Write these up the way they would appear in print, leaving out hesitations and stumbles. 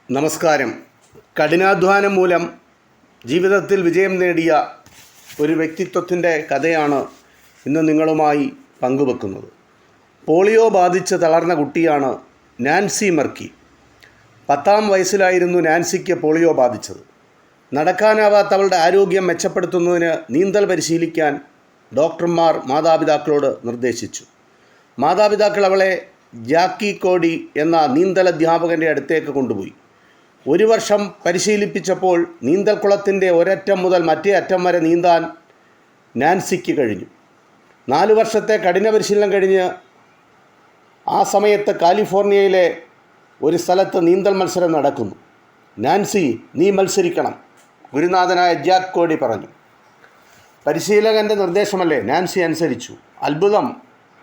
നമസ്കാരം. കഠിനാധ്വാനം മൂലം ജീവിതത്തിൽ വിജയം നേടിയ ഒരു വ്യക്തിത്വത്തിൻ്റെ കഥയാണ് ഇന്ന് നിങ്ങളുമായി പങ്കുവെക്കുന്നത്. പോളിയോ ബാധിച്ച് തളർന്ന കുട്ടിയാണ് നാൻസി മർക്കി. 10-ാം വയസ്സിലായിരുന്നു നാൻസിക്ക് പോളിയോ ബാധിച്ചത്. നടക്കാനാവാത്തവളുടെ ആരോഗ്യം മെച്ചപ്പെടുത്തുന്നതിന് നീന്തൽ പരിശീലിക്കാൻ ഡോക്ടർമാർ മാതാപിതാക്കളോട് നിർദ്ദേശിച്ചു. മാതാപിതാക്കൾ അവളെ ജാക്കി കോഡി എന്ന നീന്തൽ അധ്യാപകൻ്റെ അടുത്തേക്ക് കൊണ്ടുപോയി. 1 വർഷം പരിശീലിപ്പിച്ചപ്പോൾ നീന്തൽക്കുളത്തിൻ്റെ ഒരറ്റം മുതൽ മറ്റേ അറ്റം വരെ നീന്താൻ നാൻസിക്ക് കഴിഞ്ഞു. 4 വർഷത്തെ കഠിന പരിശീലനം കഴിഞ്ഞ് ആ സമയത്ത് കാലിഫോർണിയയിലെ ഒരു സ്ഥലത്ത് നീന്തൽ മത്സരം നടക്കുന്നു. നാൻസി, നീ മത്സരിക്കണം, ഗുരുനാഥനായ ജാക്ക് കോഡി പറഞ്ഞു. പരിശീലകൻ്റെ നിർദ്ദേശമല്ലേ? നാൻസി അനുസരിച്ചു. അത്ഭുതം!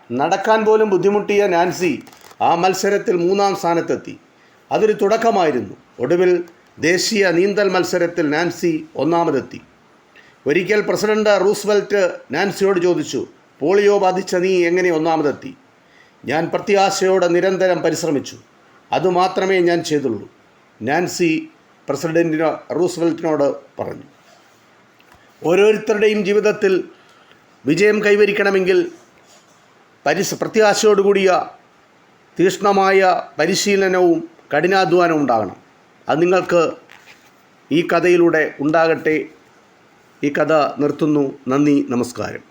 നടക്കാൻ പോലും ബുദ്ധിമുട്ടിയ നാൻസി ആ മത്സരത്തിൽ 3-ാം സ്ഥാനത്തെത്തി. അതൊരു തുടക്കമായിരുന്നു. ഒടുവിൽ ദേശീയ നീന്തൽ മത്സരത്തിൽ നാൻസി 1-ാമതെത്തി. ഒരിക്കൽ പ്രസിഡന്റ് റൂസ്വെൽറ്റ് നാൻസിയോട് ചോദിച്ചു, പോളിയോ ബാധിച്ച നീ എങ്ങനെ 1-ാമതെത്തി? ഞാൻ പ്രത്യാശയോടെ നിരന്തരം പരിശ്രമിച്ചു, അതുമാത്രമേ ഞാൻ ചെയ്തുള്ളൂ, നാൻസി പ്രസിഡന്റിന് റൂസ്വെൽറ്റിനോട് പറഞ്ഞു. ഓരോരുത്തരുടെയും ജീവിതത്തിൽ വിജയം കൈവരിക്കണമെങ്കിൽ പ്രത്യാശയോടുകൂടിയ തീക്ഷ്ണമായ പരിശീലനവും കഠിനാധ്വാനവും ഉണ്ടാകണം. അത് നിങ്ങൾക്ക് ഈ കഥയിലൂടെ ഉണ്ടാകട്ടെ. ഈ കഥ നിർത്തുന്നു. നന്ദി, നമസ്കാരം.